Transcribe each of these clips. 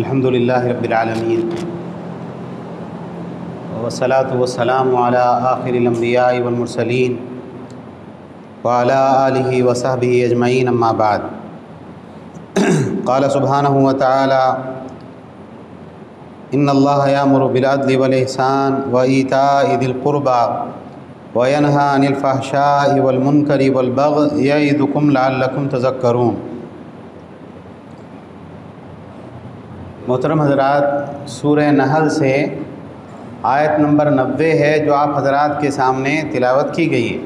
الحمد للہ رب العالمین والصلاة والسلام علی آخر الانبیاء والمرسلین وعلی آلہ وصحبہ اجمعین اما بعد قال سبحانہ وتعالی ان اللہ یامر بالعدل والاحسان وایتاء ذی القربى وینہی عن الفحشاء والمنکر والبغی یعظکم لعلکم تذکرون۔ محترم حضرات، سورہ نحل سے آیت نمبر 90 ہے جو آپ حضرات کے سامنے تلاوت کی گئی ہے۔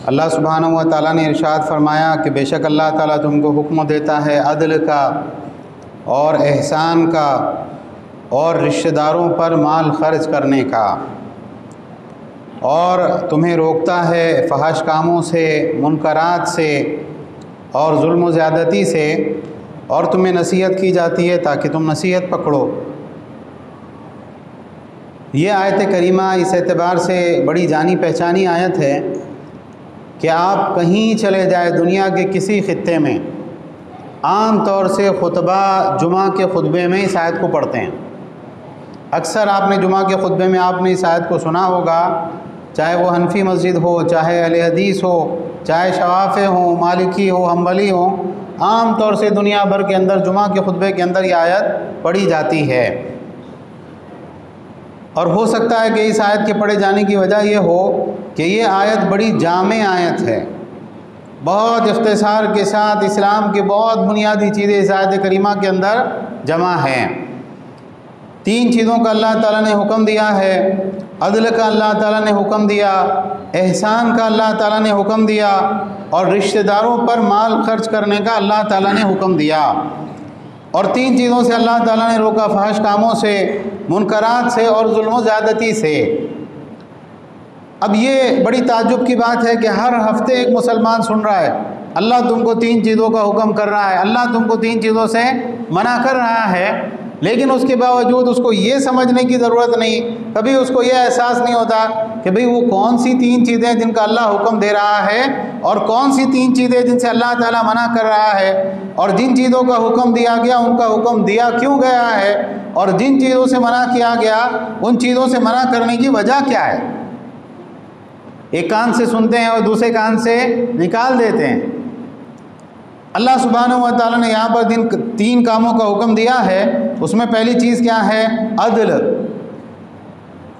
اللہ سبحانہ و تعالیٰ نے ارشاد فرمایا کہ بے شک اللہ تعالیٰ تم کو حکم دیتا ہے عدل کا اور احسان کا اور رشتہ داروں پر مال خرچ کرنے کا، اور تمہیں روکتا ہے فحش کاموں سے، منکرات سے اور ظلم و زیادتی سے، اور تمہیں نصیحت کی جاتی ہے تاکہ تم نصیحت پکڑو۔ یہ آیت کریمہ اس اعتبار سے بڑی جانی پہچانی آیت ہے کہ آپ کہیں چلے جائے دنیا کے کسی خطے میں، عام طور سے خطبہ جمعہ کے خطبے میں اس آیت کو پڑھتے ہیں۔ اکثر آپ نے جمعہ کے خطبے میں آپ نے اس آیت کو سنا ہوگا، چاہے وہ حنفی مسجد ہو، چاہے اہل حدیث ہو، چاہے شوافع ہوں، مالکی ہو، حنبلی ہو، عام طور سے دنیا بھر کے اندر جمعہ کے خطبے کے اندر یہ آیت پڑھی جاتی ہے۔ اور ہو سکتا ہے کہ اس آیت کے پڑھے جانے کی وجہ یہ ہو کہ یہ آیت بڑی جامع آیت ہے، بہت اختصار کے ساتھ اسلام کی بہت بنیادی چیزیں اس آیت کریمہ کے اندر جمع ہیں۔ 3 چیزوں کا اللہ تعالیٰ نے حکم دیا ہے، عدل کا اللہ تعالیٰ نے حکم دیا، احسان کا اللہ تعالیٰ نے حکم دیا، اور رشتہ داروں پر مال خرچ کرنے کا اللہ تعالیٰ نے حکم دیا۔ اور 3 چیزوں سے اللہ تعالیٰ نے روکا، فحش کاموں سے، منکرات سے اور ظلم و زیادتی سے۔ اب یہ بڑی تعجب کی بات ہے کہ ہر ہفتے ایک مسلمان سن رہا ہے اللہ تم کو 3 چیزوں کا حکم کر رہا ہے، اللہ تم کو 3 چیزوں سے منع کر رہا ہے، لیکن اس کے باوجود اس کو یہ سمجھنے کی ضرورت نہیں، کبھی اس کو یہ احساس نہیں ہوتا کہ بھئی وہ کون سی 3 چیزیں جن کا اللہ حکم دے رہا ہے اور کون سی 3 چیزیں جن سے اللہ تعالیٰ منع کر رہا ہے، اور جن چیزوں کا حکم دیا گیا ان کا حکم دیا کیوں گیا ہے، اور جن چیزوں سے منع کیا گیا ان چیزوں سے منع کرنے کی وجہ کیا ہے۔ ایک کان سے سنتے ہیں اور دوسرے کان سے نکال دیتے ہیں۔ اللہ سبحانہ و تعالیٰ نے یہاں پر 3 کاموں کا حکم دیا ہے، اس میں پہلی چیز کیا ہے؟ عدل۔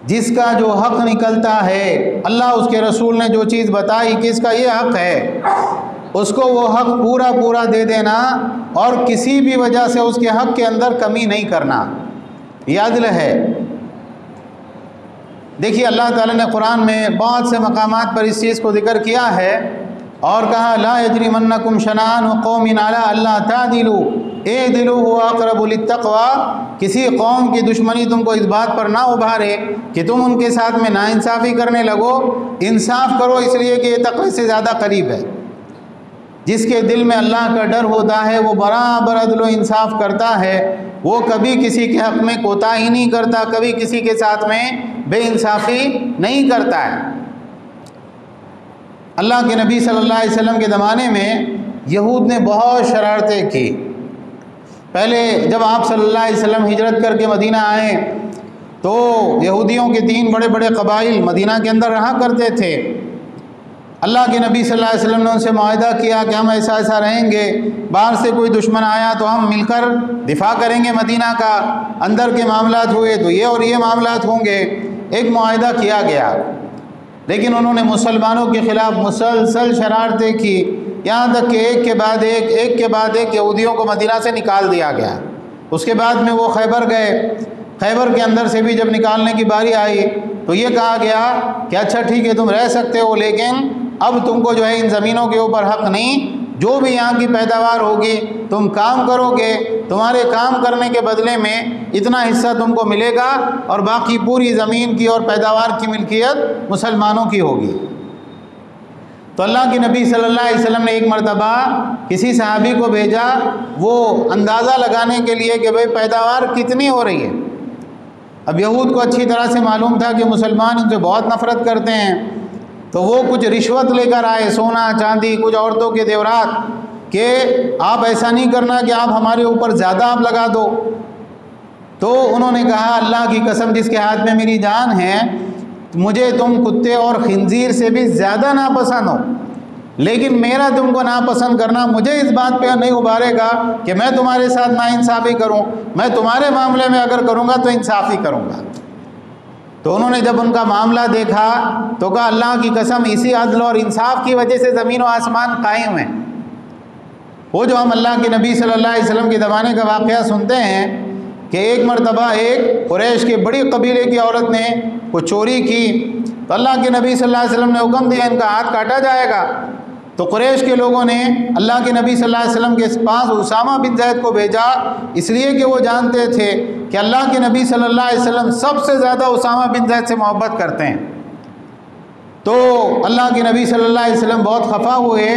جس کا جو حق نکلتا ہے، اللہ اس کے رسول نے جو چیز بتائی کہ اس کا یہ حق ہے، اس کو وہ حق پورا دے دینا اور کسی بھی وجہ سے اس کے حق کے اندر کمی نہیں کرنا، یہ عدل ہے۔ دیکھیے اللہ تعالیٰ نے قرآن میں بہت سے مقامات پر اس چیز کو ذکر کیا ہے اور کہا لا یجرمنکم شنآن قوم علی الا تعدلوا اعدلوا هو اقرب للتقوی۔ کسی قوم کی دشمنی تم کو اس بات پر نہ ابھارے کہ تم ان کے ساتھ میں ناانصافی کرنے لگو، انصاف کرو، اس لیے کہ یہ تقوی سے زیادہ قریب ہے۔ جس کے دل میں اللہ کا ڈر ہوتا ہے وہ برابر عدل و انصاف کرتا ہے، وہ کبھی کسی کے حق میں کوتاہی نہیں کرتا، کبھی کسی کے ساتھ میں بے انصافی نہیں کرتا ہے۔ اللہ کے نبی صلی اللہ علیہ وسلم کے زمانے میں یہود نے بہت شرارتیں کی۔ پہلے جب آپ صلی اللہ علیہ وسلم ہجرت کر کے مدینہ آئے تو یہودیوں کے 3 بڑے بڑے قبائل مدینہ کے اندر رہا کرتے تھے۔ اللہ کے نبی صلی اللہ علیہ وسلم نے ان سے معاہدہ کیا کہ ہم ایسا رہیں گے، باہر سے کوئی دشمن آیا تو ہم مل کر دفاع کریں گے مدینہ کا، اندر کے معاملات ہوئے تو یہ اور یہ معاملات ہوں گے، ایک معاہدہ کیا گیا۔ لیکن انہوں نے مسلمانوں کے خلاف مسلسل شرارتیں کی، یہاں تک کہ ایک کے بعد ایک یہودیوں کو مدینہ سے نکال دیا گیا۔ اس کے بعد میں وہ خیبر گئے، خیبر کے اندر سے بھی جب نکالنے کی باری آئی تو یہ کہا گیا کہ اچھا ٹھیک ہے تم رہ سکتے ہو، لیکن اب تم کو جو ہے ان زمینوں کے اوپر حق نہیں، جو بھی یہاں کی پیداوار ہوگی تم کام کرو گے، تمہارے کام کرنے کے بدلے میں اتنا حصہ تم کو ملے گا، اور باقی پوری زمین کی اور پیداوار کی ملکیت مسلمانوں کی ہوگی۔ تو اللہ کے نبی صلی اللہ علیہ وسلم نے ایک مرتبہ کسی صحابی کو بھیجا وہ اندازہ لگانے کے لیے کہ بھئی پیداوار کتنی ہو رہی ہے۔ اب یہود کو اچھی طرح سے معلوم تھا کہ مسلمان ان سے بہت نفرت کرتے ہیں، تو وہ کچھ رشوت لے کر آئے، سونا چاندی، کچھ عورتوں کے زیورات، کہ آپ ایسا نہیں کرنا کہ آپ ہمارے اوپر زیادہ آپ لگا دو۔ تو انہوں نے کہا اللہ کی قسم جس کے ہاتھ میں میری جان ہے، مجھے تم کتے اور خنزیر سے بھی زیادہ ناپسند ہو، لیکن میرا تم کو ناپسند کرنا مجھے اس بات پہ نہیں ابھارے گا کہ میں تمہارے ساتھ ناانصافی کروں۔ میں تمہارے معاملے میں اگر کروں گا تو انصافی کروں گا۔ تو انہوں نے جب ان کا معاملہ دیکھا تو کہا اللہ کی قسم اسی عدل اور انصاف کی وجہ سے زمین و آسمان قائم ہیں۔ وہ جو ہم اللہ کے نبی صلی اللہ علیہ وسلم کے زمانے کا واقعہ سنتے ہیں کہ ایک مرتبہ ایک قریش کے بڑی قبیلے کی عورت نے کچھ چوری کی تو اللہ کے نبی صلی اللہ علیہ وسلم نے حکم دیا ان کا ہاتھ کاٹا جائے گا۔ تو قریش کے لوگوں نے اللہ کے نبی صلی اللہ علیہ وسلم کے پاس اسامہ بن زید کو بھیجا، اس لیے کہ وہ جانتے تھے کہ اللہ کے نبی صلی اللہ علیہ وسلم سب سے زیادہ اسامہ بن زید سے محبت کرتے ہیں۔ تو اللہ کے نبی صلی اللہ علیہ وسلم بہت خفا ہوئے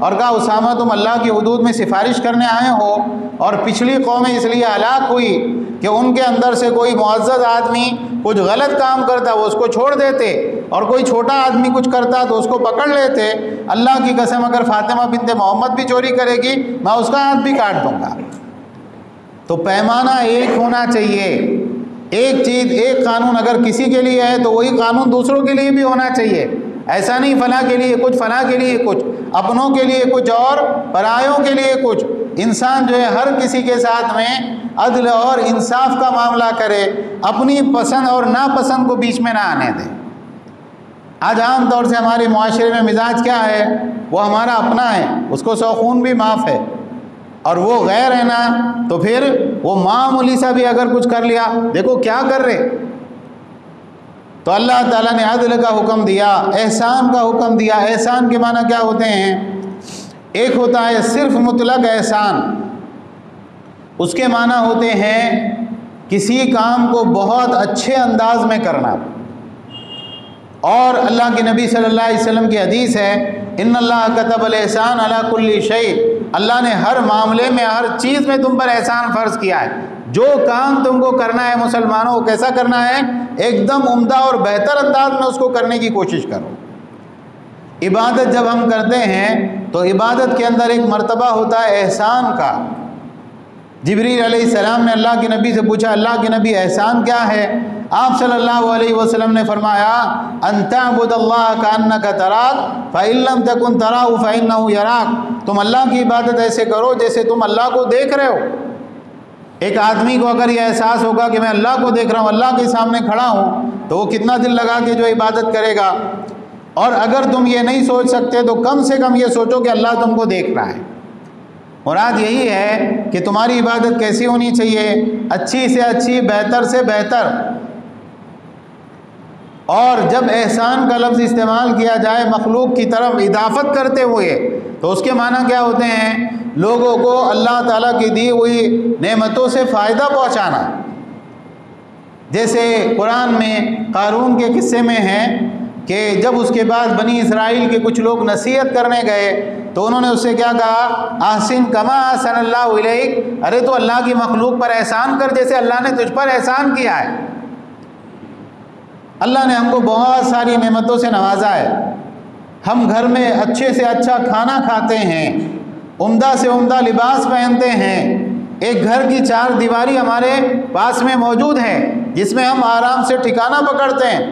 اور کہا اسامہ تم اللہ کی حدود میں سفارش کرنے آئے ہو، اور پچھلی قومیں اس لیے ہلاک ہوئی کہ ان کے اندر سے کوئی معزز آدمی کچھ غلط کام کرتا وہ اس کو چھوڑ دیتے، اور کوئی چھوٹا آدمی کچھ کرتا تو اس کو پکڑ لیتے۔ اللہ کی قسم اگر فاطمہ بنت محمد بھی چوری کرے گی میں اس کا ہاتھ بھی کاٹ دوں گا۔ تو پیمانہ ایک ہونا چاہیے، ایک چیز ایک قانون اگر کسی کے لیے ہے تو وہی قانون دوسروں کے لیے بھی ہونا چاہیے۔ ایسا نہیں فلاں کے لیے کچھ، فلاں کے لیے کچھ، اپنوں کے لیے کچھ اور پرایوں کے لیے کچھ۔ انسان جو ہے ہر کسی کے ساتھ میں عدل اور انصاف کا معاملہ کرے، اپنی پسند اور ناپسند کو بیچ میں نہ آنے دے۔ آج عام طور سے ہمارے معاشرے میں مزاج کیا ہے، وہ ہمارا اپنا ہے اس کو 100 خون بھی معاف ہے، اور وہ غیر ہے نا تو پھر وہ معمولی سا بھی اگر کچھ کر لیا دیکھو کیا کر رہے۔ تو اللہ تعالیٰ نے عدل کا حکم دیا، احسان کا حکم دیا۔ احسان کے معنی کیا ہوتے ہیں؟ ایک ہوتا ہے صرف مطلق احسان، اس کے معنی ہوتے ہیں کسی کام کو بہت اچھے انداز میں کرنا۔ اور اللہ کے نبی صلی اللہ علیہ وسلم کی حدیث ہے ان اللہ کتب الاحسان علی کل شیء، اللہ نے ہر معاملے میں ہر چیز میں تم پر احسان فرض کیا ہے۔ جو کام تم کو کرنا ہے مسلمانوں کو کیسا کرنا ہے؟ ایک دم عمدہ اور بہتر انداز میں اس کو کرنے کی کوشش کرو۔ عبادت جب ہم کرتے ہیں تو عبادت کے اندر ایک مرتبہ ہوتا ہے احسان کا۔ جبریل علیہ السلام نے اللہ کے نبی سے پوچھا اللہ کے نبی احسان کیا ہے؟ آپ صلی اللہ علیہ وسلم نے فرمایا ان تعبد اللہ کانک تراہ فإن لم تکن تراہ فإنہ یراک، تم اللہ کی عبادت ایسے کرو جیسے تم اللہ کو دیکھ رہے ہو۔ ایک آدمی کو اگر یہ احساس ہوگا کہ میں اللہ کو دیکھ رہا ہوں، اللہ کے سامنے کھڑا ہوں، تو وہ کتنا دل لگا کے جو عبادت کرے گا۔ اور اگر تم یہ نہیں سوچ سکتے تو کم سے کم یہ سوچو کہ اللہ تم کو دیکھ رہا ہے۔ مراد یہی ہے کہ تمہاری عبادت کیسی ہونی چاہیے؟ اچھی سے اچھی، بہتر سے بہتر۔ اور جب احسان کا لفظ استعمال کیا جائے مخلوق کی طرف اضافت کرتے ہوئے تو اس کے معنی کیا ہوتے ہیں؟ لوگوں کو اللہ تعالیٰ کی دی ہوئی نعمتوں سے فائدہ پہنچانا۔ جیسے قرآن میں قارون کے قصے میں ہے کہ جب اس کے بعد بنی اسرائیل کے کچھ لوگ نصیحت کرنے گئے تو انہوں نے اس سے کیا کہا؟ احسن کما احسن اللہ الیک، ارے تو اللہ کی مخلوق پر احسان کر جیسے اللہ نے تجھ پر احسان کیا ہے۔ اللہ نے ہم کو بہت ساری نعمتوں سے نوازا ہے۔ ہم گھر میں اچھے سے اچھا کھانا کھاتے ہیں، عمدہ سے عمدہ لباس پہنتے ہیں، ایک گھر کی 4 دیواری ہمارے پاس میں موجود ہے جس میں ہم آرام سے ٹھکانہ پکڑتے ہیں۔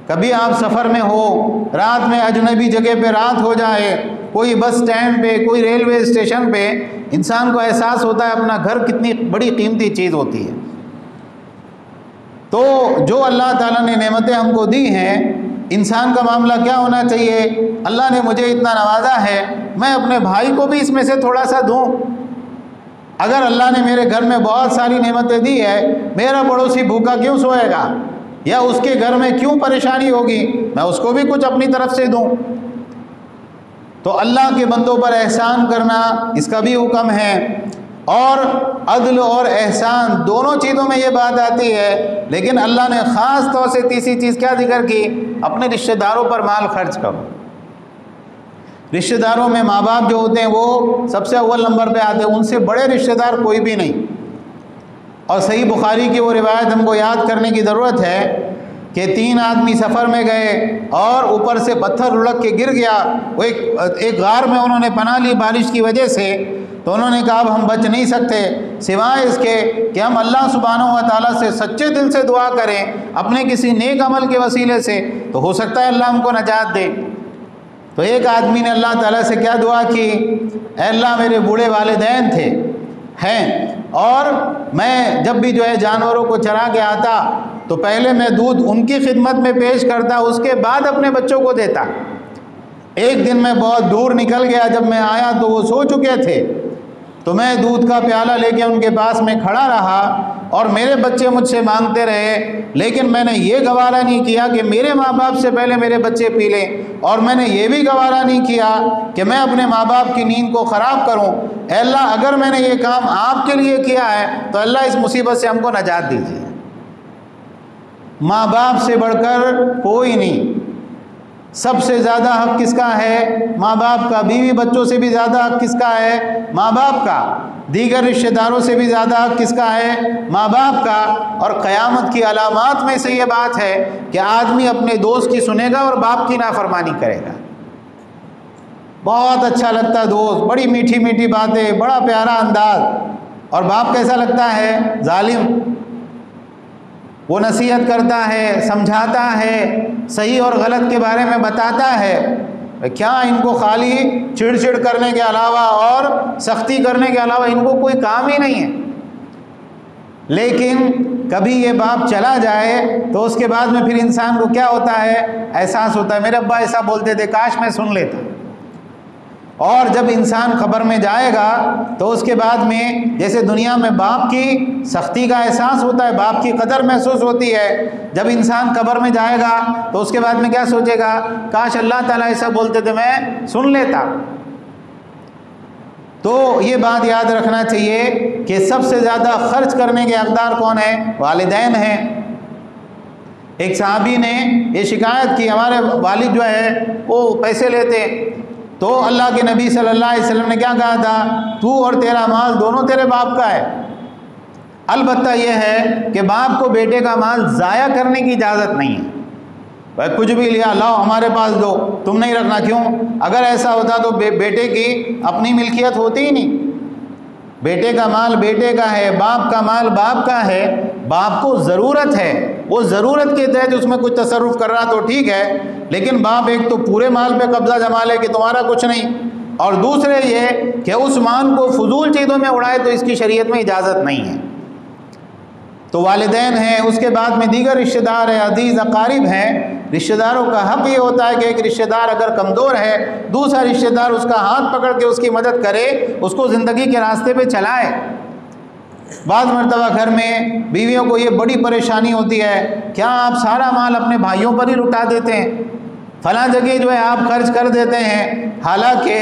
کبھی آپ سفر میں ہو، رات میں اجنبی جگہ پہ رات ہو جائے، کوئی بس سٹینڈ پہ، کوئی ریلوے اسٹیشن پہ، انسان کو احساس ہوتا ہے اپنا گھر کتنی بڑی قیمتی چیز ہوتی ہے۔ تو جو اللہ تعالیٰ نے نعمتیں ہم کو دی ہیں، انسان کا معاملہ کیا ہونا چاہیے؟ اللہ نے مجھے اتنا نوازا ہے، میں اپنے بھائی کو بھی اس میں سے تھوڑا سا دوں۔ اگر اللہ نے میرے گھر میں بہت ساری نعمتیں دی ہے، میرا پڑوسی بھوکا کیوں سوئے گا، یا اس کے گھر میں کیوں پریشانی ہوگی، میں اس کو بھی کچھ اپنی طرف سے دوں۔ تو اللہ کے بندوں پر احسان کرنا اس کا بھی حکم ہے۔ اور عدل اور احسان دونوں چیزوں میں یہ بات آتی ہے، لیکن اللہ نے خاص طور سے تیسری چیز کیا ذکر کی؟ اپنے رشتہ داروں پر مال خرچ کرو۔ رشتہ داروں میں ماں باپ جو ہوتے ہیں وہ سب سے اول نمبر پہ آتے ہیں، ان سے بڑے رشتہ دار کوئی بھی نہیں۔ اور صحیح بخاری کی وہ روایت ہم کو یاد کرنے کی ضرورت ہے کہ 3 آدمی سفر میں گئے اور اوپر سے پتھر لڑک کے گر گیا، وہ ایک غار میں انہوں نے پناہ لی بارش کی وجہ سے، تو انہوں نے کہا اب ہم بچ نہیں سکتے سوائے اس کے کہ ہم اللہ سبحانہ و تعالیٰ سے سچے دل سے دعا کریں اپنے کسی نیک عمل کے وسیلے سے، تو ہو سکتا ہے اللہ ہم کو نجات دے۔ تو ایک آدمی نے اللہ تعالیٰ سے کیا دعا کی، اے اللہ میرے بوڑھے والدین ہیں اور میں جب بھی جو ہے جانوروں کو چرا کے آتا تو پہلے میں دودھ ان کی خدمت میں پیش کرتا، اس کے بعد اپنے بچوں کو دیتا۔ ایک دن میں بہت دور نکل گیا، جب میں آیا تو وہ سو چکے تھے، تو میں دودھ کا پیالہ لے کے ان کے پاس میں کھڑا رہا اور میرے بچے مجھ سے مانگتے رہے، لیکن میں نے یہ گوارا نہیں کیا کہ میرے ماں باپ سے پہلے میرے بچے پی لیں، اور میں نے یہ بھی گوارا نہیں کیا کہ میں اپنے ماں باپ کی نیند کو خراب کروں۔ اے اللہ اگر میں نے یہ کام آپ کے لیے کیا ہے تو اللہ اس مصیبت سے ہم کو نجات دیجیے۔ ماں باپ سے بڑھ کر کوئی نہیں، سب سے زیادہ حق کس کا ہے؟ ماں باپ کا۔ بیوی بچوں سے بھی زیادہ حق کس کا ہے؟ ماں باپ کا۔ دیگر رشتہ داروں سے بھی زیادہ حق کس کا ہے؟ ماں باپ کا۔ اور قیامت کی علامات میں سے یہ بات ہے کہ آدمی اپنے دوست کی سنے گا اور باپ کی نافرمانی کرے گا۔ بہت اچھا لگتا ہے دوست، بڑی میٹھی میٹھی باتیں، بڑا پیارا انداز، اور باپ کیسا لگتا ہے؟ ظالم۔ وہ نصیحت کرتا ہے، سمجھاتا ہے، صحیح اور غلط کے بارے میں بتاتا ہے، کیا ان کو خالی چڑ چڑ کرنے کے علاوہ اور سختی کرنے کے علاوہ ان کو کوئی کام ہی نہیں ہے۔ لیکن کبھی یہ باپ چلا جائے تو اس کے بعد میں پھر انسان کو کیا ہوتا ہے؟ احساس ہوتا ہے میرے ابا ایسا بولتے تھے، کاش میں سن لیتا۔ اور جب انسان قبر میں جائے گا تو اس کے بعد میں جیسے دنیا میں باپ کی سختی کا احساس ہوتا ہے، باپ کی قدر محسوس ہوتی ہے، جب انسان قبر میں جائے گا تو اس کے بعد میں کیا سوچے گا؟ کاش اللہ تعالیٰ ایسا بولتے تھے میں سن لیتا۔ تو یہ بات یاد رکھنا چاہیے کہ سب سے زیادہ خرچ کرنے کے حقدار کون ہیں؟ والدین ہیں۔ ایک صحابی نے یہ شکایت کی ہمارے والد جو ہے وہ پیسے لیتے، تو اللہ کے نبی صلی اللہ علیہ وسلم نے کیا کہا تھا؟ تو اور تیرا مال دونوں تیرے باپ کا ہے۔ البتہ یہ ہے کہ باپ کو بیٹے کا مال ضائع کرنے کی اجازت نہیں ہے، بھائی کچھ بھی لیا لاؤ ہمارے پاس دو، تم نہیں رکھنا۔ کیوں؟ اگر ایسا ہوتا تو بیٹے کی اپنی ملکیت ہوتی ہی نہیں۔ بیٹے کا مال بیٹے کا ہے، باپ کا مال باپ کا ہے۔ باپ کو ضرورت ہے، وہ ضرورت کے تحت اس میں کچھ تصرف کر رہا تو ٹھیک ہے، لیکن باپ ایک تو پورے مال پہ قبضہ جما لے کہ تمہارا کچھ نہیں، اور دوسرے یہ کہ اس مال کو فضول چیزوں میں اڑائے تو اس کی شریعت میں اجازت نہیں ہے۔ تو والدین ہیں، اس کے بعد میں دیگر رشتہ دار ہیں، عزیز اقارب ہیں۔ رشتہ داروں کا حق یہ ہوتا ہے کہ ایک رشتہ دار اگر کمزور ہے، دوسرا رشتہ دار اس کا ہاتھ پکڑ کے اس کی مدد کرے، اس کو زندگی کے راستے پہ چلائے۔ بعض مرتبہ گھر میں بیویوں کو یہ بڑی پریشانی ہوتی ہے، کیا آپ سارا مال اپنے بھائیوں پر ہی لٹا دیتے ہیں، فلاں جگہ جو ہے آپ خرچ کر دیتے ہیں؟ حالانکہ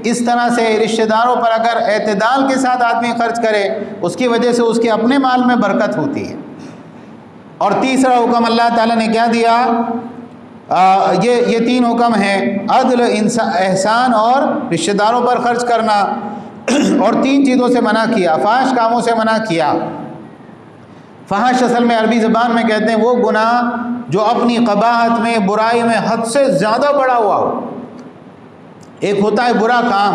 اس طرح سے رشتہ داروں پر اگر اعتدال کے ساتھ آدمی خرچ کرے، اس کی وجہ سے اس کے اپنے مال میں برکت ہوتی ہے۔ اور تیسرا حکم اللہ تعالیٰ نے کیا دیا؟ یہ 3 حکم ہیں، عدل، احسان اور رشتہ داروں پر خرچ کرنا، اور 3 چیزوں سے منع کیا، فحش کاموں سے منع کیا۔ فحش اصل میں عربی زبان میں کہتے ہیں وہ گناہ جو اپنی قباحت میں، برائی میں حد سے زیادہ بڑا ہوا ہو۔ ایک ہوتا ہے برا کام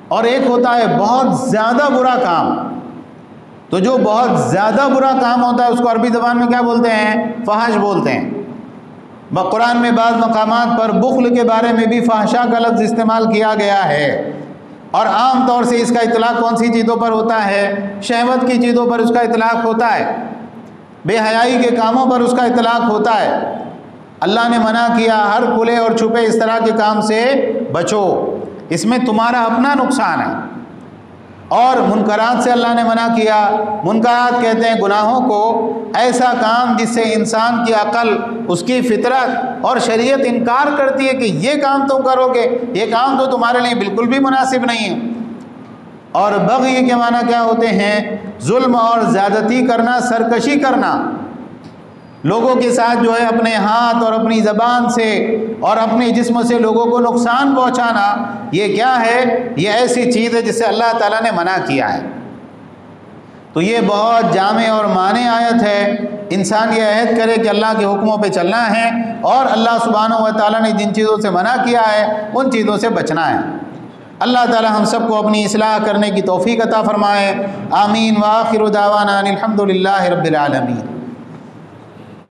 اور ایک ہوتا ہے بہت زیادہ برا کام۔ تو جو بہت زیادہ برا کام ہوتا ہے اس کو عربی زبان میں کیا بولتے ہیں؟ فحش بولتے ہیں۔ قرآن میں بعض مقامات پر بخل کے بارے میں بھی فحشاء کا لفظ استعمال کیا گیا ہے، اور عام طور سے اس کا اطلاق کون سی چیزوں پر ہوتا ہے؟ شہوت کی چیزوں پر اس کا اطلاق ہوتا ہے، بے حیائی کے کاموں پر اس کا اطلاق ہوتا ہے۔ اللہ نے منع کیا ہر کھلے اور چھپے اس طرح کے کام سے بچو، اس میں تمہارا اپنا نقصان ہے۔ اور منکرات سے اللہ نے منع کیا۔ منکرات کہتے ہیں گناہوں کو، ایسا کام جس سے انسان کی عقل، اس کی فطرت اور شریعت انکار کرتی ہے کہ یہ کام تم کرو گے، یہ کام تو تمہارے لیے بالکل بھی مناسب نہیں ہے۔ اور بغی کے معنی کیا ہوتے ہیں؟ ظلم اور زیادتی کرنا، سرکشی کرنا، لوگوں کے ساتھ جو ہے اپنے ہاتھ اور اپنی زبان سے اور اپنے جسم سے لوگوں کو نقصان پہنچانا، یہ کیا ہے؟ یہ ایسی چیز ہے جس سے اللہ تعالیٰ نے منع کیا ہے۔ تو یہ بہت جامع اور مانع آیت ہے۔ انسان یہ عہد کرے کہ اللہ کے حکموں پہ چلنا ہے اور اللہ سبحانہ و تعالیٰ نے جن چیزوں سے منع کیا ہے ان چیزوں سے بچنا ہے۔ اللہ تعالیٰ ہم سب کو اپنی اصلاح کرنے کی توفیق عطا فرمائے۔ آمین۔ وآخر دعوانا الحمد للہ رب العالمین۔